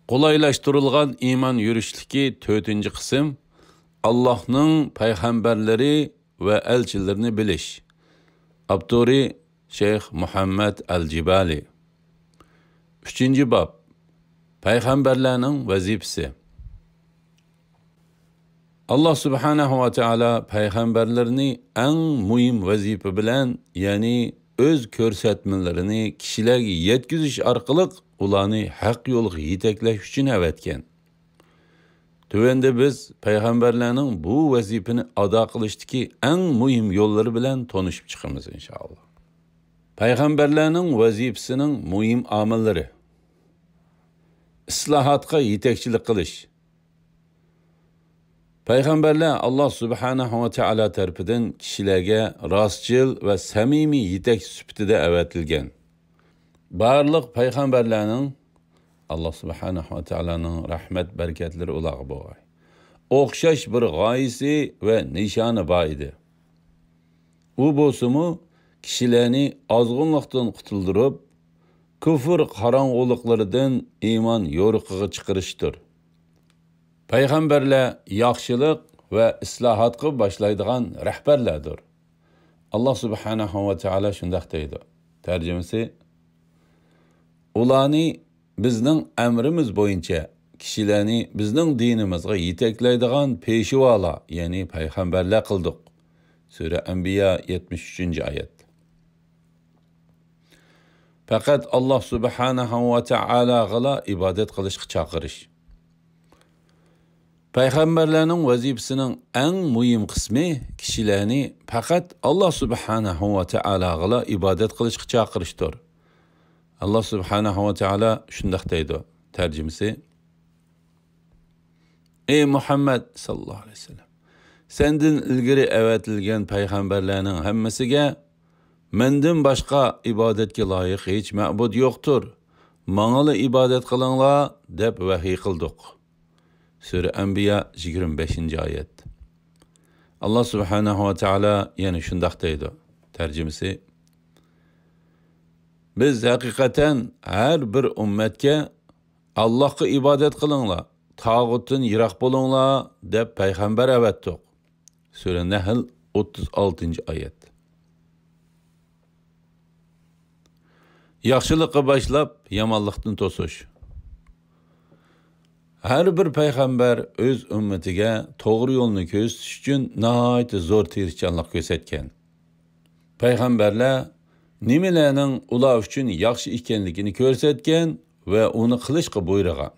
Qolaylaştırılgan iman yürüşlüki 4-cü qism Allah'ның peygamberleri ve elçilerini biliş. Abduri Şeyh Muhammed El-Cibali. 3-cü bab Peygamberlerinin vazifesi. Allah Subhanahu wa Ta'ala peygamberlerini en mühim vazife bilen, yani öz körsətmələrini kişilərə yetkiziş arqılıq ulanı haq yolğa yetekləş üçün əvətken. Tövəndə biz peygamberlərinin bu vazifəni ada qilishdiki en mühim yolları bilen tanışıp çıxımız inşallah. Peygamberlərinin vazifəsinin mühim amilləri. İslahatqa yetekçilik qilish. Peygamberler Allah Subhanahu wa Ta'ala tarafından kişilerge rastçıl ve samimi yetek süptide əvətilgen. Barlıq peygamberlerinin Allah Subhanahu wa Ta'ala'nın rahmet bereketleri ulağı boğay. Oxşaş bir gayesi ve nişanı baydı. Bu bosumu kişilerini azgınlıktan kutuldurup, küfür karanlıklarından iman yoruqığı çıkarıştır. Peygamberler yaxşılık ve islahatqı başlaydıgan rəhbərlərdir. Allah Subhanahu wa Ta'ala şundaq deydi. Tercümesi: Ulanı bizning emrimiz boyunca kişilerini bizning dinimizge yetekleydigan peşivala, yani peygamberler kıldık. Sure Enbiya 73. ayet. Fakat Allah Subhanahu wa Ta'ala gıla ibadet kılışqı çakırış. Peygamberlerin vazifesinin en mühim kısmı kişilerini fakat Allah Subhanahu wa Ta'ala gıla ibadet kılışqı çakırıştır. Allah Subhanahu wa Ta'ala şundaq deydi. Tercümesi: Ey Muhammed sallallahu aleyhi ve sellem, senden ilgiri əvətilgen peygamberlerin hemmesiga menden başka ibadetke layık hiç ma'bud yoktur. Manalı ibadet kılınla deb vahiy kıldık. Sure Enbiya 25. ayet. Allah Subhanahu wa Ta'ala yani şundaq deydi. Tercümesi: Biz hakikaten her bir ümmetke Allah'a ibadet kılınla, tağutun yirak bulunla deb peygamber əvətdik. Sure Nahl 36. ayet. Yaxşılıqqa başlap yamanlıqdan tosuş. Her bir peygamber öz ümmetiga toğru yolunu közütüş üçün nəhayət zor tirişçanlıq göstərken. Peygamberler nimelerinin ular üçün yaxşı ekenligini göstərken ve onu qilishqa buyurgan.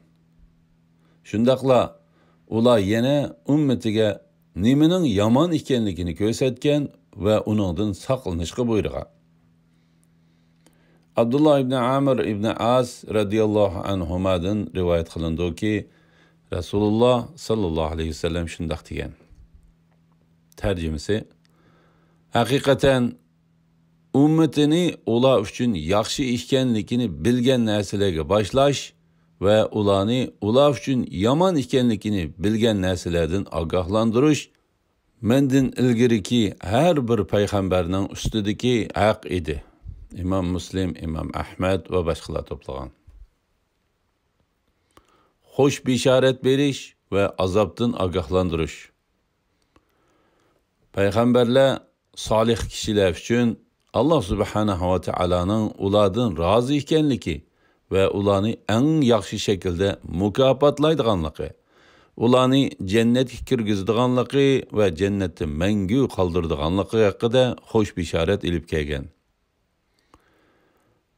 Şundaqla ular yana ümmetiga nimenin yaman ekenligini göstərken ve onundan saqlanishqa buyurgan. Abdullah ibn Amr ibn As radiyallahu anhumadan rivayet kılındı ki Resulullah sallallahu aleyhi ve sellem şundaq degan. Tercümesi: Hakikaten ümmetini ular üçün yaxşı ekenligini bilgen narsalarga başlaş ve ular üçün yaman ekenligini bilgen narsalardan agahlandırış menden ilgiriki her bir peygamberning ustidagi haq edi. İmam Müslim, İmam Ahmed ve başkalar toplagan. Hoş bişaret veriş ve azaptın agahlandırış. Peygamberler salih kişiler için Allah Subhanahu wa Ta'ala'nın ulardan razı ekenligi ve ularni en yaxşı şekilde mukapatlaydiganligi, ularni cennetga kirgizdiganligi ve cennetni mangu qoldirdiganligi haqida hoş bişaret ilib kelgan.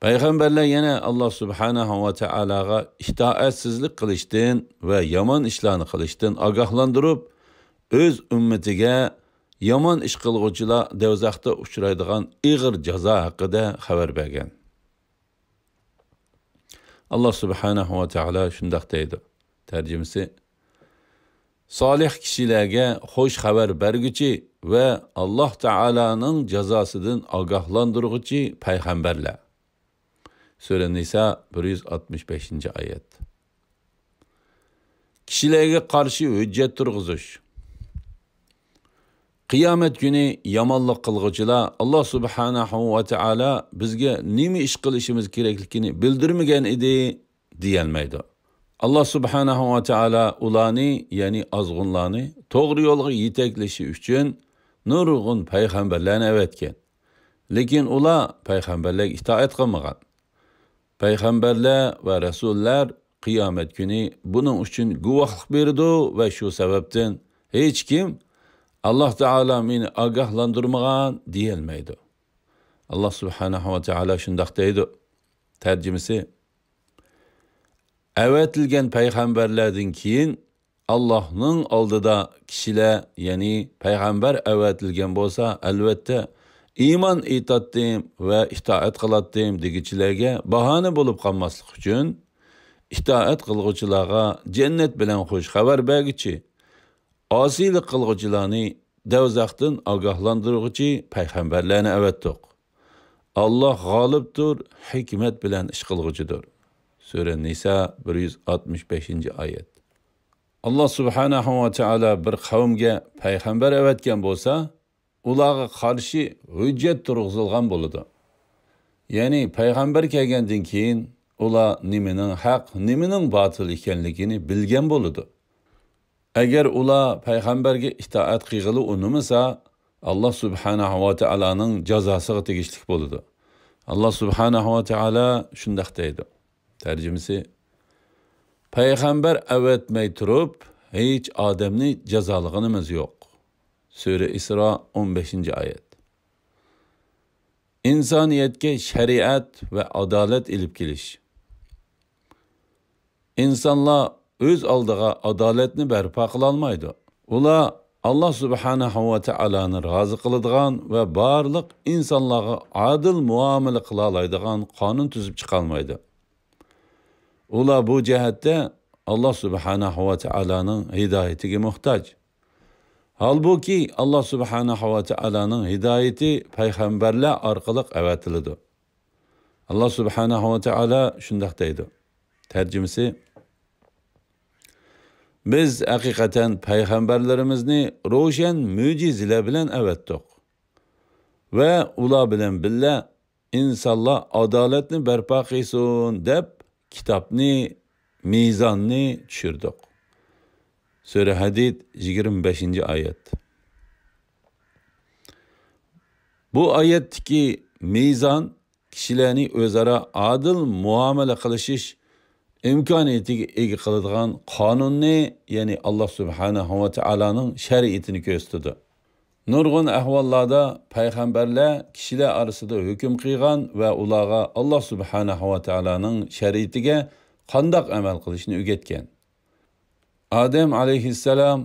Peygamberler yine Allah Subhanahu wa Ta'ala'ga itaatsizlik qilishdan ve yaman ishlarni qilishdan agahlandırıp, öz ümmetiga yaman ish qilguvchilar dozaqda uchraydigan ig'ir jazo haqida xabar bergan. Allah Subhanahu wa Ta'ala shundaq deydi. Tercümesi: Salih kişilerge hoş haber berguchi ve Allah Ta'ala'nın cezasından agahlandırguchi peygamberler. Sure Nisa 165. ayet. Kişilerge karşı hüccet turguzuş. Kıyamet günü yamanlık kılgıcılar Allah Subhanahu wa Ta'ala bizge nimi iş kılışımız gereklikini bildirmegen idi diyelmeydi. Allah subhanahu va taala ularni, ya'ni azg'unlarni to'g'ri yo'lga yetaklashi uchun nurg'un payg'ambarlarni avatgan. Lekin ular payg'ambarlarga itoat qilmagan. Payg'ambarlar va rasullar qiyomat kuni buning uchun guvohlik berdi va shu sababdan hech kim Alloh taolo meni ogohlantirmagan deyolmaydi. Allah subhanahu va taolo shunday deydi. Tarjimasi: avatilgan payg'ambarlardan keyin Allohning oldida kishilar, ya'ni payg'ambar avatilgan bo'lsa, albatta iymon etatdim va itoat qilatdim degichilarga bahona bo'lib qolmaslik uchun itoat qilguvchilarga jannat bilan xush xabar berguchi, osiylik qilguvchilarni do'zaxdan ogohlantiruvchi payg'ambarlarni avatdiq. Allah g'olibdir, hikmat bilan ish qilguvchidir. Sura Nisa 165-oyat. Allah subhanahu va taolo bir qavmga payg'ambar avatgan bo'lsa, ularga qarshi hujjat turg'izilgan bo'ladi. Ya'ni payg'ambar kelgandan keyin ular nimaning haq, nimaning botil ekanligini bilgan bo'ladi. Agar ular payg'ambarga itoat qilg'ili unamasa, Allah subhanahu va taolaning jazosiga tegishli bo'ladi. Allah subhanahu va taolo shunday deydi. Tarjimasi: payg'ambar avatmay turib hech odamni jazolaganimiz yo'q. Sura Isro 15-oyat. İnsaniyetga shariat va adolat ilib kelish. İnsanlar o'z oldiga adolatni barpo qila olmaydi. Ular Allah subhanahu va taoloni rozi qiladigan va barliq insonlarga adil muomala qila oladigan qonun tuzib chiqa olmaydi. Ular bu jihatda Allah subhanahu va taoloning hidoyatiga muhtoj. Halbuki Allah subhanahu va taoloning hidoyati payg'ambarlar orqali avatiladi. Allah subhanahu va taolo shunday deydi. Tarjimasi: biz haqiqatan payg'ambarlarimizni ro'shan mo'jizalar bilan avatdik va ular bilan billa insonlar adolatni barpo qilsin deb kitobni, mizonni tushirdik. Sura Hadid 25-oyat. Bu oyatdagi mizon kishilarni o'zaro adil muomala qilishish imkoniyatiga ega qiladigan qonunni, ya'ni Allah subhanahu va taoloning shariatini ko'rsatadi. Nurg'un ahvollarda payg'ambarlar kishilar orasida hukm qilgan va ularga Allah subhanahu va taoloning shariatiga qandoq amal qilishni o'rgatgan. Adem alayhissalom,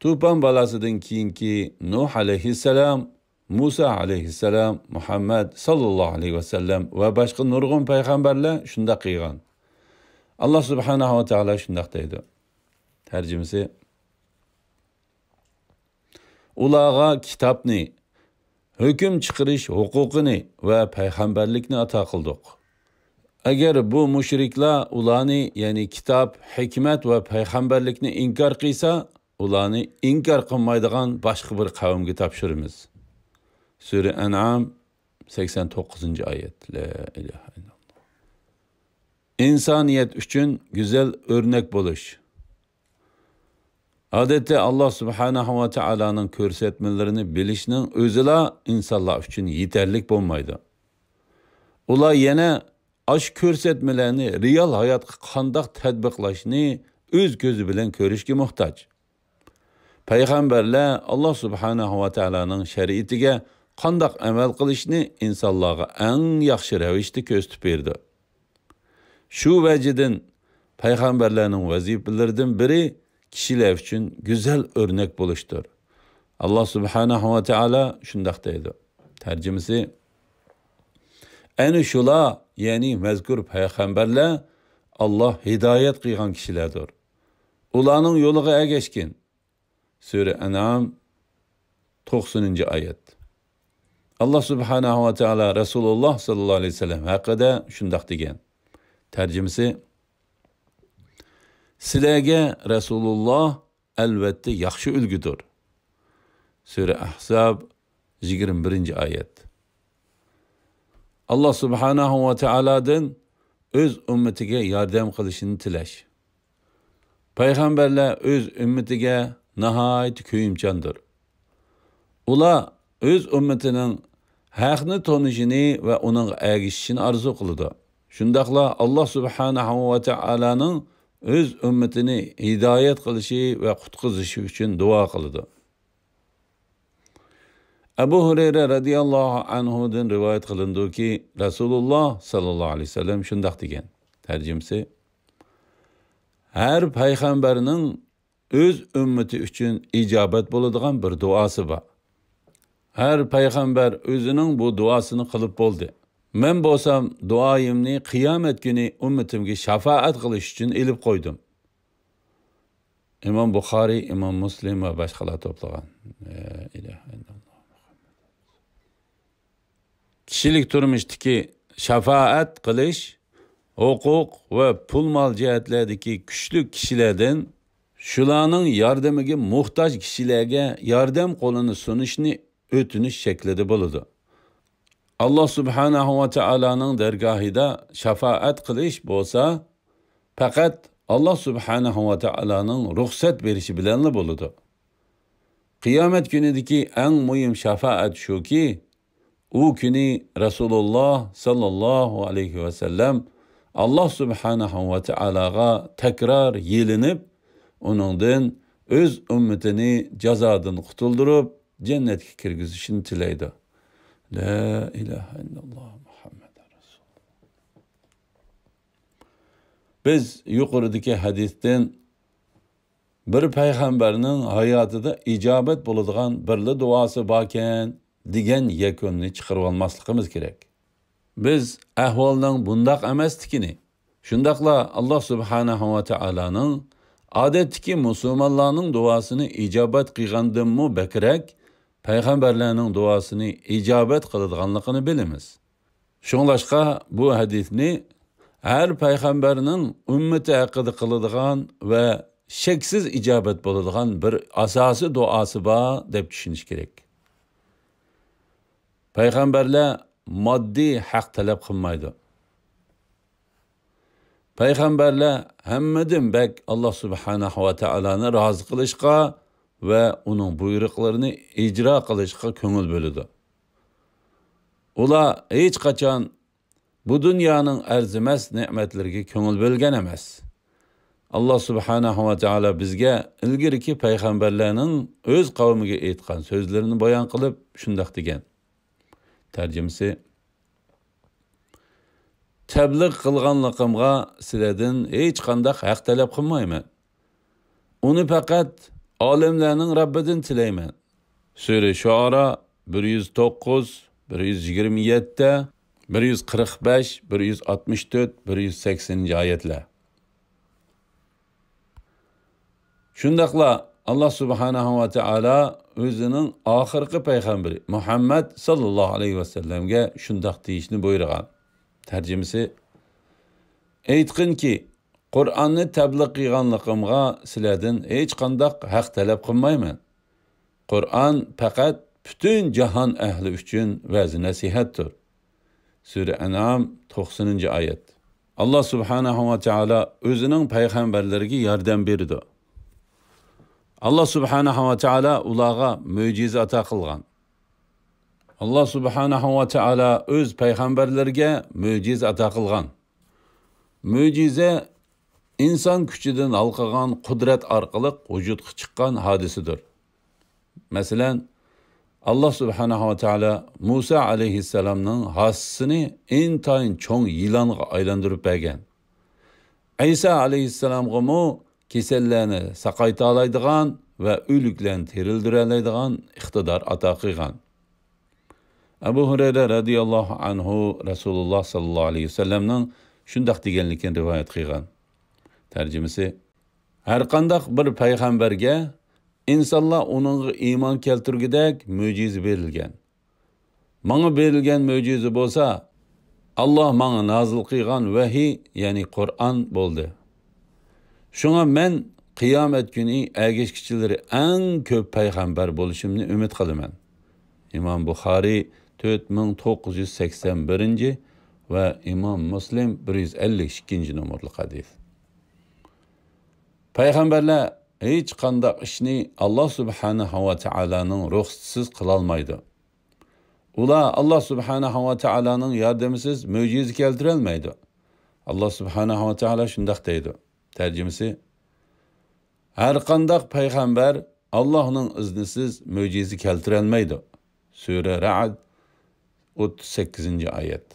Tufon balasidan keyingi Nuh alayhissalom, Musa alayhissalom, Muhammad sallallohu alayhi va sallam va boshqa nurg'un payg'ambarlar shunday qilgan. Allah subhanahu va taolo shunday deydi. Tarjimasi: ularga kitobni, hukm chiqarish huquqini va payg'ambarlikni ato qildik. Agar bu mushriklar ularni, ya'ni kitob, hikmat va payg'ambarlikni inkor qilsa, ularni inkor qilmaydigan boshqa bir qavmga topshiramiz. Sura An'am 89-oyat. La ilaha illalloh. İnsaniyet uchun go'zal o'rnak bo'lish. Odatda Allah subhanahu va taoloning ko'rsatmalarini bilishning o'zila insonlar uchun yetarli bo'lmaydi. Ular yana ash ko'rsatmalarni real hayotga qandoq tatbiqlashni o'z ko'zi bilan ko'rishga muhtoj. Payg'ambarlar Allah subhanahu va taoloning shariatiga qandoq amal qilishni insonlarga eng yaxshi ravishda ko'rsatib berdi. Shu vajidan payg'ambarlarning vazifalaridan biri kishilar uchun go'zal o'rnak bo'lishdir. Allah subhanahu va taolo shunday deydi. Tarjimasi: ana shular, ya'ni mazkur payg'ambarlar Allah hidoyat qilgan kishilardir. Ularning yo'liga ergashgan. Sura An'am 90-oyat. Allah subhanahu va taolo Rasululloh sallallohu alayhi vasallam haqida shunday degan. Tarjimasi: sizlarga Rasululloh albatta yaxshi ulgudir. Sura Ahzab 21-oyat. Allah subhanahu va taolodan o'z ummatiga yordam qilishini tilash. Payg'ambarlar o'z ummatiga nihoyat kuyimchandir. Ular o'z ummatining haqni tonishini va uning ergishishini arzu qiladi. Shundaqla Alloh subhanahu va taolaning o'z ummatini hidoyat qilishi va qutqizishi uchun duo qiladi. Abu Hurayra radhiyallohu anhudan rivoyat qilindiki, Rasululloh sallallohu alayhi vasallam shundaq degan. Tarjimasi: Har payg'ambarning o'z ummati uchun ijobat bo'ladigan bir duosi bor. Her payg'ambar o'zining bu duosini qilib bo'ldi. Men bo'lsam duoyimni qiyomat kuni ummatimga shafaat qilish uchun ilib qo'ydim. İmam Buxoriy, İmam Muslim va boshqalar to'plagan. Kishilik turmushdagi shafaat qilish, huquq va pul mol jihatlardagi kuchli kishilardan shularning yordamiga muhtoj kishilarga yordam qo'lini sunishni o'tinish shaklida bo'ladi. Alloh subhanahu va taolaning dargohida shafaat qilish bo'lsa, faqat Alloh subhanahu va taolaning ruxsat berishi bilan bo'ladi. Qiyomat kunidagi eng muhim shafaat shuki, u kuni Rasululloh sallallohu alayhi va sallam Alloh subhanahu va taolaga takror yelinib, uningdan o'z ummatini jazodan qutuldirib cennetga kirgizishini tilaydi. La ilahe illalloh Muhammad Rasululloh. Biz yuqoridagi hadisdan bir payg'ambarning hayotida ijobat bo'ladigan birli duosi borkan degan yakunni chiqarib olmasligimiz kerak. Biz ahvolning bundoq emasligini, shundaqla Alloh subhanahu va taolaning odatdagi musulmonlarning duosini ijobat qilgandanmi bakrak payg'ambarlarning duosini ijobat qiladiganligini bilamiz. Shunlashqa bu hadisni har payg'ambarning ummati haqida qiladigan va sheksiz ijobat bo'ladigan bir asosiy duosi bor deb tushunish kerak. Payg'ambarlar moddiy haq talab qilmaydi. Payg'ambarlar hammadan bak Alloh subhanahu va taolani rozi qilishga ve onun buyruqlarini icra qilishga ko'ngil bo'ladi. Ular hech qachon bu dunyoning arzimas ne'matlariga ko'ngil bo'lgan emas. Alloh subhanahu va taolo bizga ilgirki payg'ambarlarning o'z qavmiga aytgan so'zlarini bayon qilib shundaq degan. Tarjimasi: Tabliğ qilganligimga sizlardan hech qanday haq talab qilmayman. Uni faqat olimlarning Rabbidan tilayman. Sura Shuara 109, 127, 145, 164, 180 oyatlar. Shundaqla Alloh subhanahu va taolo o'zining oxirgi payg'ambari Muhammad sallallohu alayhi vasallamga shundaq deyishni buyurgan. Tarjimasi: Aytqinki, Qur'onni tabliğ qilganligimga sizlardan hech qanday haq talab qilmayman. Qur'on faqat butun jahon ahli uchun va'z nasihatdir. Sura An'am 90-oyat. Alloh subhanahu va taolo o'zining payg'ambarlariga yordam berdi. Alloh subhanahu va taolo ularga mo'jiza ato qilgan. Alloh subhanahu va taolo o'z payg'ambarlariga mo'jiza ato qilgan. Mo'jiza inson kuchidan alqagan qudrat orqali vujudga chiqqan hodisadir. Masalan, Alloh subhanahu va taolo Musa alayhissalomning hossini intayin cho'ng yilonga aylantirib bergan. Isa alayhissalomga mu kasallarni saqayta oladigan va o'liklarni tiriltira oladigan iqtidor ato qilgan. Abu Hurayra radhiyallohu anhu Rasululloh sallallohu alayhi vasallamning shundaq deganligini rivoyat qilgan. Tarjimasi: Har qanday bir payg'ambarga insonlar uningga iymon keltirgudek mo'jiza berilgan. Menga berilgan mo'jiza bo'lsa, Alloh menga nozil qilgan vahiy, ya'ni Qur'on bo'ldi. Shunga men qiyomat kuni ergashkichilari eng ko'p payg'ambar bo'lishimni umid qilaman. İmam Buxoriy 4981 ve İmam Muslim 152 numaralı hadis. payg'ambarlar hech qanday ishni Alloh subhanahu va taolaning ruxsatisiz qila olmaydi. Ular Alloh subhanahu va taolaning yordamisiz mo'jiza keltira olmaydi. Alloh subhanahu va taolo shunday deydi. Tarjimasi: har qanday payg'ambar Allohning iznisiz mo'jiza keltira olmaydi. Sura Ra'd 38-oyat.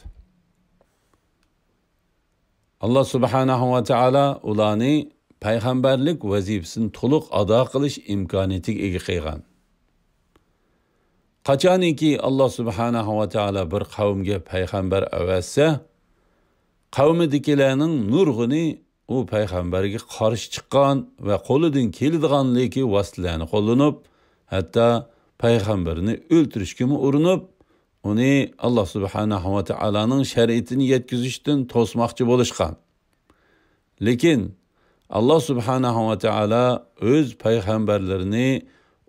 Allah subhanahu va taolo ularni payg'ambarlik vazifasini to'liq ado qilish imkoniyatiga ega qilgan. Qachoniki Alloh subhanahu va taolo bir qavmga payg'ambar avazsa, qavmidagilarning nurg'uni u payg'ambarga qarshi chiqqan va qo'lidan keladiganligi vositalarni qo'llanib, hatto payg'ambarni o'ltirishga urinib, uni Alloh subhanahu va taolaning shariatini yetkazishdan to'smoqchi bo'lishgan. Lekin Alloh subhanahu va taolo o'z payg'ambarlarini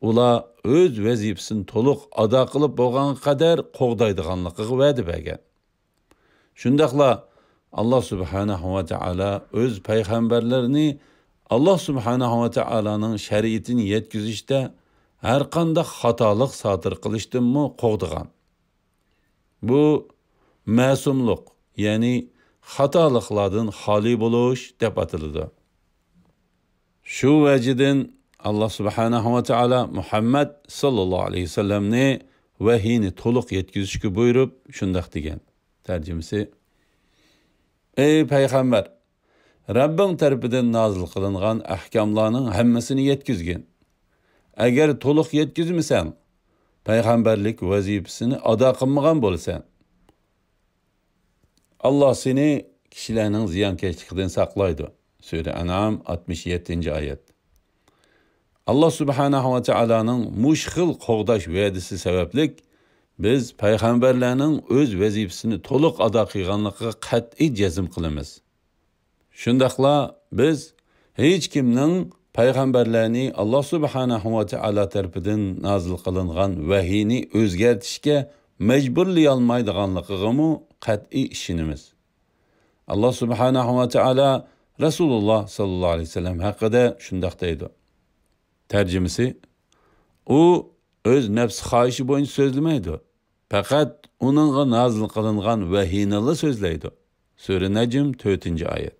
ular o'z vazifasini to'liq ado qilib bo'lgan qadar qo'g'daydiganligiga va'da bergan. Shundaqla Alloh subhanahu va taolo o'z payg'ambarlarini Alloh subhanahu va taolaning shariatini yetkazishda har qanday xatolik sodir qilishdan qo'g'digan. Bu ma'sumlik, ya'ni xatoliklardan xoli bo'lish deb ataladi. Shu vajidan Alloh subhanahu va taolo Muhammad sallallohu alayhi vasallamni vahiyni to'liq yetkazishga buyurib, shunday degan. Tarjimasi: ey payg'ambar, Rabbing tarafidan nozil qilingan ahkamlarning hammasini yetkazgin. Agar to'liq yetkazmasang, payg'ambarlik vazifasini ado qilmagan bo'lsan, Alloh seni kishilarning ziyonkashligidan saqlaydi. Sura An'am 67-oyat. Alloh subhanahu va taolaning mushxil qo'g'dash va'dasi sababli biz payg'ambarlarning o'z vazifasini to'liq ado qilganligiga qat'iy jazm qilamiz. Shundaqla biz hech kimning payg'ambarlarni Alloh subhanahu va taolo tarafidan nozil qilingan vahiyni o'zgartirishga majburlay olmaydiganligiga qat'iy ishonamiz. Alloh subhanahu va taolo Rasululloh sallallohu alayhi vasallam haqida shunday deydi. Tarjimasi: u o'z nafs xohishi bo'yicha so'zlamaydi. Faqat uningga nozil qilingan vahiyni so'zlaydi. Sura Najm 4-oyat.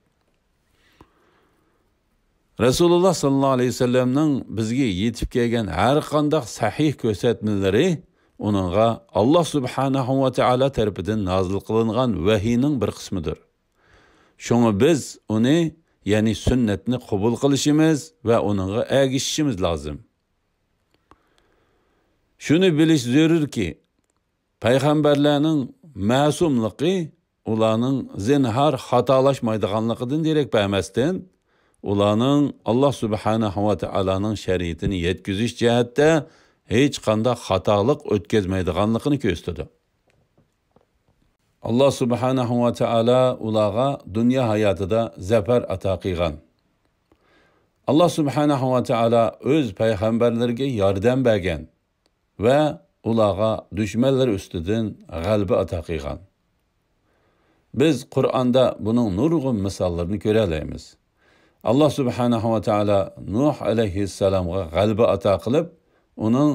Rasululloh sallallohu alayhi vasallamning bizga yetib kelgan har qanday sahih ko'rsatmalari uningga Alloh subhanahu va taolo tarafidan nozil qilingan vahiyning bir qismidir. Shunga biz uni, ya'ni sunnatni qabul qilishimiz va uningga ergishishimiz lozim. Shuni bilish zarurki, payg'ambarlarning ma'sumligi ularning zinhar xatolashmaydiganligidan derak bermasdan, ularning Alloh subhanahu va taolaning shariatini yetkazish jihatda hech qanday xatolik o'tkazmaydiganligini ko'rsatadi. Alloh subhanahu va taolo ularga dunyo hayotida zafar ato qilgan. Alloh subhanahu va taolo o'z payg'ambarlariga yordam bergan va ularga dushmanlar ustidan g'alaba ato qilgan. Biz Qur'onda buning nurg'un misollarini ko'ra olamiz. Alloh subhanahu va taolo Nuh alayhissalomga g'alaba ato qilib, uning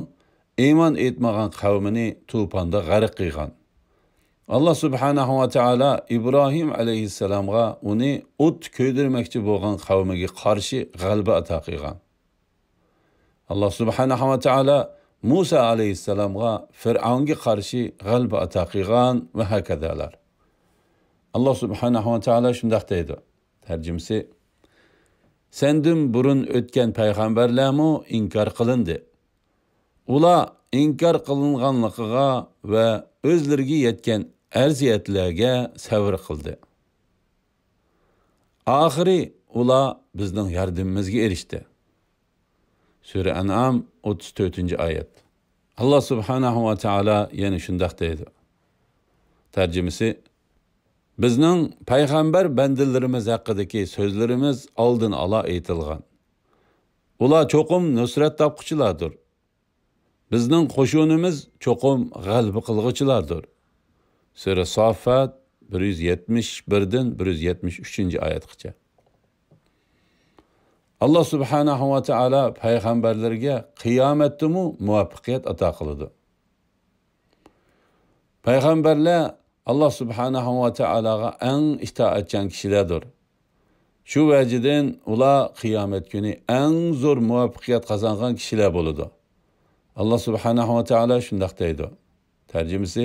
iymon etmagan qavmini to'fonda g'arq qilgan. Allah subhanahu wa taolo İbrahim aleyhisselamga uni o't ko'ydirmoqchi bo'lgan qavmiga qarshi g'alaba ato qilgan. Allah subhanahu wa taolo Musa aleyhisselamga Fir'avnga qarshi g'alaba ato qilgan va hakazalar. Allah subhanahu wa taolo shunday deydi. Tarjimasi: sendan burun o'tgan payg'ambarlarmi inkor qilindi. Ular inkor qilinganligiga va o'zlariga yetgan arziyatlarga sabr qildi. Oxiri ular bizning yordamimizga erishdi. Sura An'am 34-oyat. Allah subhanahu va taolo yana shunday deydi. Tarjimasi: bizning payg'ambar bandalarimiz haqidagi so'zlarimiz oldin ola aytilgan. Ular cho'qim nusrat topquchilardir. Bizning qo'shinimiz cho'qim g'alaba qilg'uchilardir. Sura Safat 171-173-oyatgacha. Allah subhanahu wa ta'ala payg'ambarlarga qiyomatdimi muvaffaqiyat ato qiladi. Payg'ambarlar Allah subhanahu wa ta'alaga eng itoatchan kishilardir. Shu vajidan ular qiyomat kuni eng zo'r muvaffaqiyat qozongan kishilar bo'ladi. Allah subhanahu wa ta'ala shunday deydi. Tarjimasi: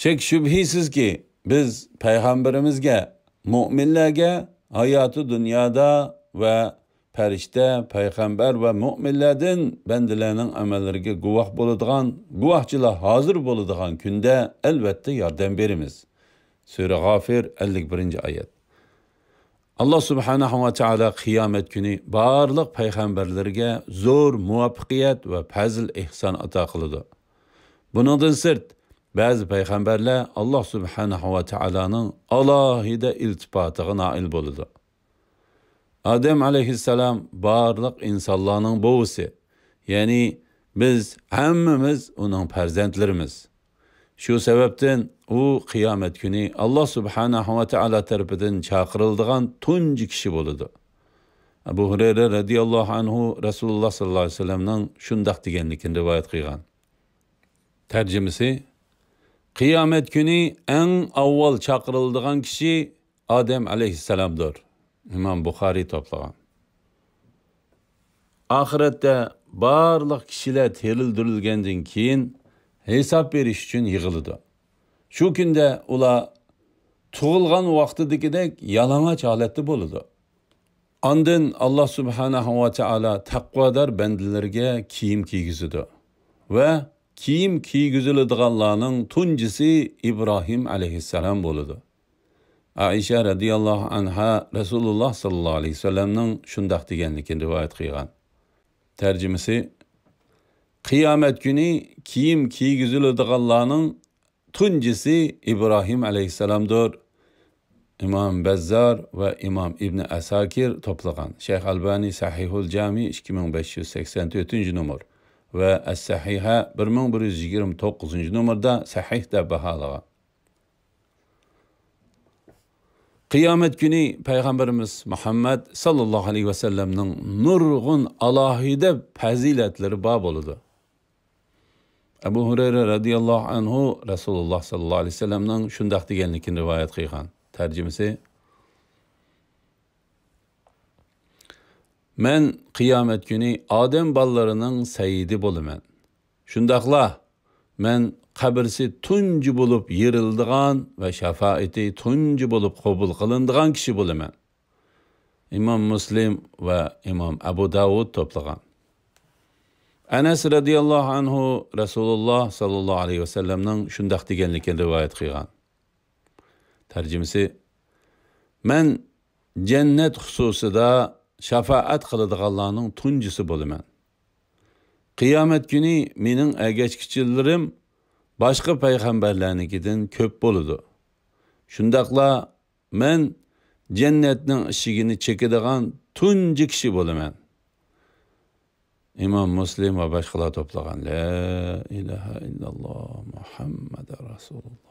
shek shubhisizki biz payg'ambarimizga, mu'minlarga hayoti dunyoda va farishta, payg'ambar va mu'minlardan bandalarning amallariga guvoh bo'ladigan, guvohchilar hozir bo'ladigan kunda albatta yordam beramiz. Sura G'ofir 51-oyat. Allah subhanahu wa ta'ala qiyomat kuni barliq payg'ambarlarga zo'r muvaffaqiyat va fazl ihson ato qiladi. Buningdan sirt ba'zi payg'ambarlar Allah subhanahu wa ta'alaning alohida iltifotiga nail bo'ladi. Adem aleyhisselam barliq insonlarning bovisi, ya'ni biz hammamiz uning farzandlarimiz. Shu sababdan u qiyomat kuni Allah subhanahu wa ta'ala tarafidan chaqiriladigan tunji kishi bo'ladi. Abu Hurayra radhiyallohu anhu Rasululloh sallallohu alayhi vasallamning shundoq deganligini rivoyat qilgan. Tarjimasi: qiyomat kuni eng avval chaqiriladigan kishi Adem aleyhisselamdir. İmam Buxoriy to'plagan. Oxiratda barliq kishilar terildirilgandan keyin hisob berish uchun yig'iladi. Shu kunda ular tug'ilgan vaqtidagidek yalang'och holatda bo'ladi. Ondan Allah subhanahu wa ta'ala taqvodor bandalarga kiyim kiygizadi va kiyim kiygiziladiganlarning tunjisi İbrahim aleyhisselam bo'ladi. Aisha radhiyallohu anha Rasululloh sallallohu alayhi vasallamning shundoq deganligini rivoyat qilgan. Tarjimasi: qiyomat kuni kiyim kiygiziladiganlarning tunjisi İbrahim aleyhisselamdir. İmam Bazzar ve İmam İbn Asakir toplagan. Şeyh Albani Sahihul Cami 2584 numar ve Es-Sahiha 1129 numarda sahih deb baholagan. Qiyomat kuni payg'ambarimiz Muhammad sallallohu alayhi vasallamning nurg'un alohida fazilatlari bor bo'ladi. Abu Hurayra radhiyallohu anhu Rasululloh sallallohu alayhi vasallamning shundoq deganligini rivoyat qilgan. Tarjimasi: men qiyomat kuni odam bolalarining sayyidi bo'laman. Shundaqla men qabrisi tunji bo'lib yerildigan va shafaati tunji bo'lib qabul qilindigan kishi bo'laman. İmam Muslim va İmam Abu Davud to'plagan. Anas radhiyallohu anhu Rasululloh sallallohu alayhi vasallamning shundoq deganligini rivoyat qilgan. Tarjimasi: men jannat xususida shafaat qiladiganlarning tunjisi bo'laman. Qiyomat kuni mening agachkichilarim başqa payg'ambarlarnikidan ko'p bo'ladi. Shundaqla men jannatning eshigini chekadigan tunji kishi bo'laman. İmam Muslim va boshqalar to'plagan. La ilaha illalloh Muhammad Rasululloh.